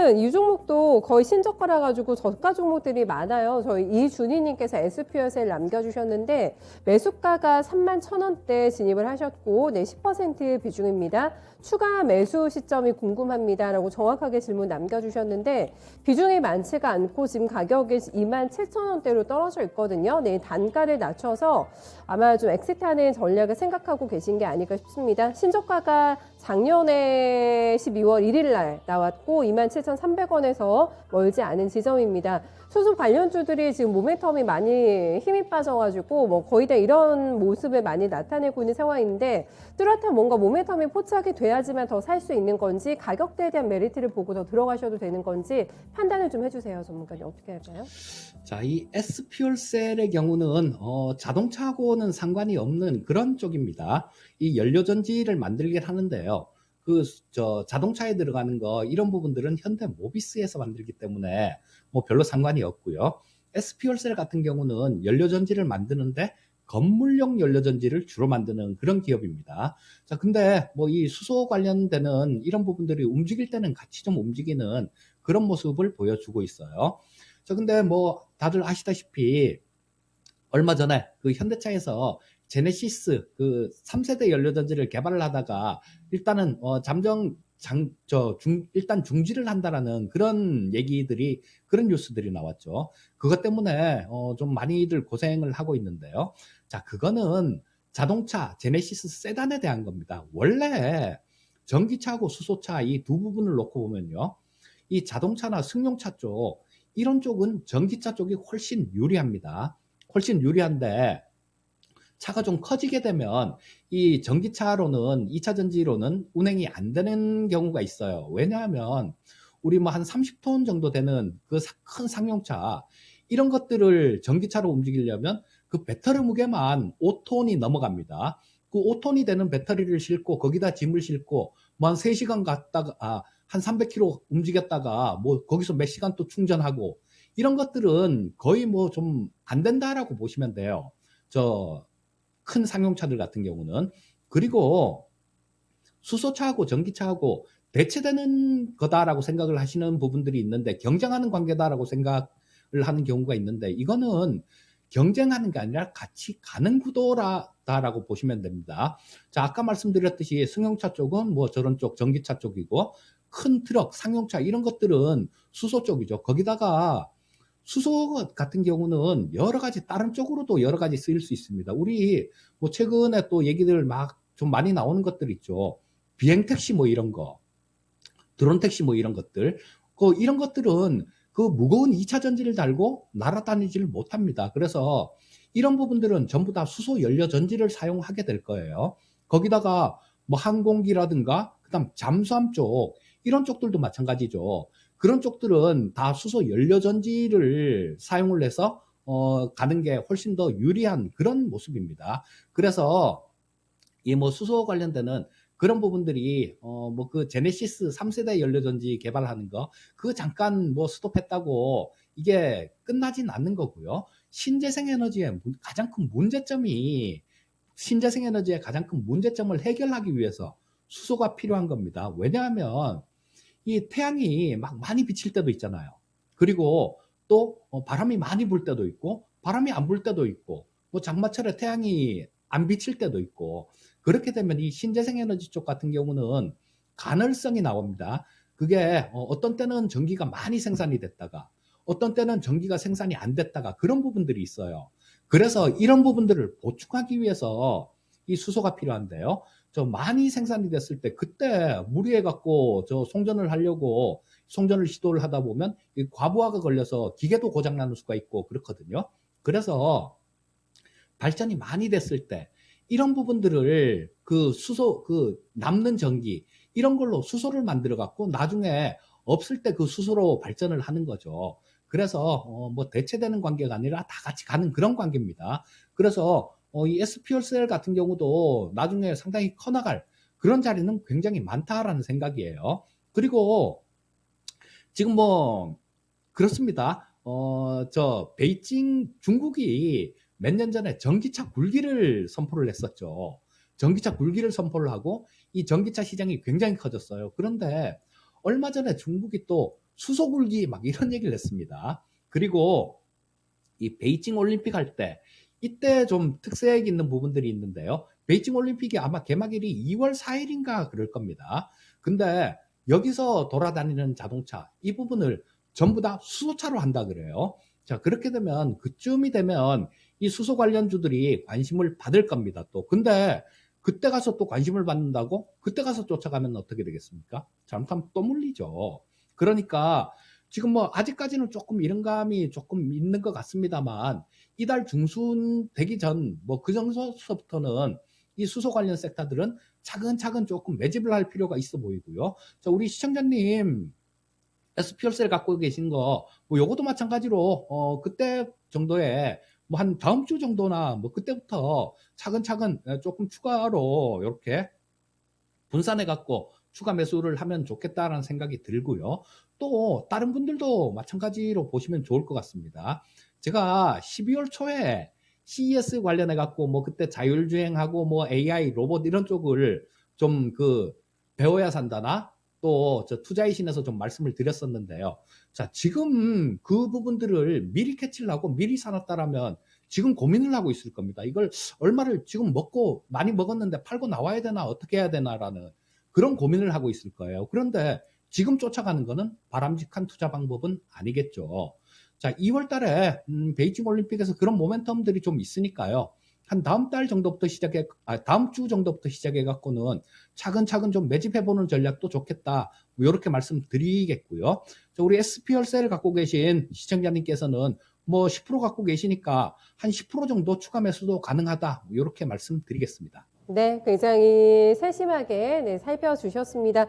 오늘은 이 종목도 거의 신저가라 가지고 저가 종목들이 많아요. 저희 이준희님께서 SPSL 남겨주셨는데 매수가가 31,000원대 진입을 하셨고 네, 10% 비중입니다. 추가 매수 시점이 궁금합니다 라고 정확하게 질문 남겨주셨는데 비중이 많지가 않고 지금 가격이 27,000원대로 떨어져 있거든요. 네, 단가를 낮춰서 아마 좀 엑시트하는 전략을 생각하고 계신 게 아닐까 싶습니다. 신저가가 작년에 12월 1일 날 나왔고 27,300원에서 멀지 않은 지점입니다. 수소 관련주들이 지금 모멘텀이 많이 힘이 빠져가지고 뭐 거의 다 이런 모습을 많이 나타내고 있는 상황인데 뚜렷한 뭔가 모멘텀이 포착이 돼야지만 더 살 수 있는 건지 가격대에 대한 메리트를 보고 더 들어가셔도 되는 건지 판단을 좀 해주세요. 전문가님 어떻게 할까요? 자, 이 S퓨얼셀의 경우는 자동차하고는 상관이 없는 그런 쪽입니다. 이 연료전지를 만들긴 하는데요. 자동차에 들어가는 거 이런 부분들은 현대 모비스에서 만들기 때문에 뭐 별로 상관이 없고요. S퓨얼셀 같은 경우는 연료전지를 만드는데 건물용 연료전지를 주로 만드는 그런 기업입니다. 자, 근데 뭐 이 수소 관련되는 이런 부분들이 움직일 때는 같이 좀 움직이는 그런 모습을 보여주고 있어요. 자, 근데 뭐 다들 아시다시피 얼마 전에 그 현대차에서 제네시스 그 3세대 연료전지를 개발을 하다가 일단은 일단 중지를 한다라는 그런 얘기들이 그런 뉴스들이 나왔죠. 그것 때문에 좀 많이들 고생을 하고 있는데요. 자, 그거는 자동차 제네시스 세단에 대한 겁니다. 원래 전기차하고 수소차 이 두 부분을 놓고 보면요. 이 자동차나 승용차 쪽 이런 쪽은 전기차 쪽이 훨씬 유리합니다. 훨씬 유리한데 차가 좀 커지게 되면 이 전기차로는 2차 전지로는 운행이 안 되는 경우가 있어요. 왜냐하면 우리 뭐 한 30톤 정도 되는 그 큰 상용차 이런 것들을 전기차로 움직이려면 그 배터리 무게만 5톤이 넘어갑니다. 그 5톤이 되는 배터리를 싣고 거기다 짐을 싣고 뭐 한 3시간 갔다가 한 300km 움직였다가 뭐 거기서 몇 시간 또 충전하고 이런 것들은 거의 뭐 좀 안 된다라고 보시면 돼요. 저 큰 상용차들 같은 경우는. 그리고 수소차하고 전기차하고 대체되는 거다라고 생각을 하시는 부분들이 있는데 경쟁하는 관계다라고 생각을 하는 경우가 있는데 이거는 경쟁하는 게 아니라 같이 가는 구도라고 보시면 됩니다. 자, 아까 말씀드렸듯이 승용차 쪽은 뭐 저런 쪽 전기차 쪽이고 큰 트럭, 상용차 이런 것들은 수소 쪽이죠. 거기다가 수소 같은 경우는 여러 가지 다른 쪽으로도 여러 가지 쓰일 수 있습니다. 우리 뭐 최근에 또 얘기들 막 좀 많이 나오는 것들 있죠. 비행택시 뭐 이런 거, 드론 택시 뭐 이런 것들. 이런 것들은 그 무거운 2차 전지를 달고 날아다니지를 못합니다. 그래서 이런 부분들은 전부 다 수소 연료 전지를 사용하게 될 거예요. 거기다가 뭐 항공기라든가 그다음 잠수함 쪽 이런 쪽들도 마찬가지죠. 그런 쪽들은 다 수소 연료 전지를 사용을 해서 가는 게 훨씬 더 유리한 그런 모습입니다. 그래서 이 뭐 수소 관련되는 그런 부분들이 뭐 그 제네시스 3세대 연료전지 개발하는 거 그거 잠깐 뭐 스톱했다고 이게 끝나진 않는 거고요. 신재생 에너지의 가장 큰 문제점을 해결하기 위해서 수소가 필요한 겁니다. 왜냐하면 이 태양이 막 많이 비칠 때도 있잖아요. 그리고 또 바람이 많이 불 때도 있고 바람이 안 불 때도 있고 뭐 장마철에 태양이 안 비칠 때도 있고 그렇게 되면 이 신재생 에너지 쪽 같은 경우는 간헐성이 나옵니다. 그게 어떤 때는 전기가 많이 생산이 됐다가 어떤 때는 전기가 생산이 안 됐다가 그런 부분들이 있어요. 그래서 이런 부분들을 보충하기 위해서 이 수소가 필요한데요. 저 많이 생산이 됐을 때 그때 무리해 갖고 저 송전을 하려고 송전을 시도를 하다 보면 이 과부하가 걸려서 기계도 고장 나는 수가 있고 그렇거든요. 그래서 발전이 많이 됐을 때 이런 부분들을 그 수소 그 남는 전기 이런 걸로 수소를 만들어 갖고 나중에 없을 때 그 수소로 발전을 하는 거죠. 그래서 뭐 대체되는 관계가 아니라 다 같이 가는 그런 관계입니다. 그래서 이 SPLCL 같은 경우도 나중에 상당히 커나갈 그런 자리는 굉장히 많다라는 생각이에요. 그리고 지금 뭐 그렇습니다. 베이징 중국이 몇 년 전에 전기차 굴기를 선포를 했었죠. 전기차 굴기를 선포를 하고 이 전기차 시장이 굉장히 커졌어요. 그런데 얼마 전에 중국이 또 수소굴기 막 이런 얘기를 했습니다. 그리고 이 베이징 올림픽 할 때 이때 좀 특색 있는 부분들이 있는데요. 베이징 올림픽이 아마 개막일이 2월 4일인가 그럴 겁니다. 근데 여기서 돌아다니는 자동차 이 부분을 전부 다 수소차로 한다 그래요. 자, 그렇게 되면 그쯤이 되면 이 수소 관련주들이 관심을 받을 겁니다. 또 근데 그때 가서 또 관심을 받는다고 그때 가서 쫓아가면 어떻게 되겠습니까? 잘못하면 또 물리죠. 그러니까 지금 뭐 아직까지는 조금 이런 감이 조금 있는 것 같습니다만 이달 중순 되기 전 뭐 그 정도서부터는 이 수소 관련 섹터들은 차근차근 조금 매집을 할 필요가 있어 보이고요. 자, 우리 시청자님 SPLC를 갖고 계신 거, 뭐 요것도 마찬가지로 그때 정도에 뭐 한 다음 주 정도나 뭐 그때부터 차근차근 조금 추가로 이렇게 분산해 갖고 추가 매수를 하면 좋겠다라는 생각이 들고요. 또 다른 분들도 마찬가지로 보시면 좋을 것 같습니다. 제가 12월 초에 CES 관련해 갖고 뭐 그때 자율주행하고 뭐 AI 로봇 이런 쪽을 좀 그 배워야 산다나 또 저 투자의 신에서 좀 말씀을 드렸었는데요. 자, 지금 그 부분들을 미리 캐치를 하고 미리 사놨다라면 지금 고민을 하고 있을 겁니다. 이걸 얼마를 지금 먹고 많이 먹었는데 팔고 나와야 되나 어떻게 해야 되나라는 그런 고민을 하고 있을 거예요. 그런데 지금 쫓아가는 거는 바람직한 투자 방법은 아니겠죠. 자, 2월 달에 베이징 올림픽에서 그런 모멘텀들이 좀 있으니까요. 한 다음 달 정도부터 다음 주 정도부터 시작해 갖고는 차근차근 좀 매집해 보는 전략도 좋겠다. 뭐 이렇게 말씀드리겠고요. 자, 우리 SPLC를 갖고 계신 시청자님께서는 뭐 10% 갖고 계시니까 한 10% 정도 추가 매수도 가능하다. 뭐 이렇게 말씀드리겠습니다. 네, 굉장히 세심하게 네, 살펴주셨습니다.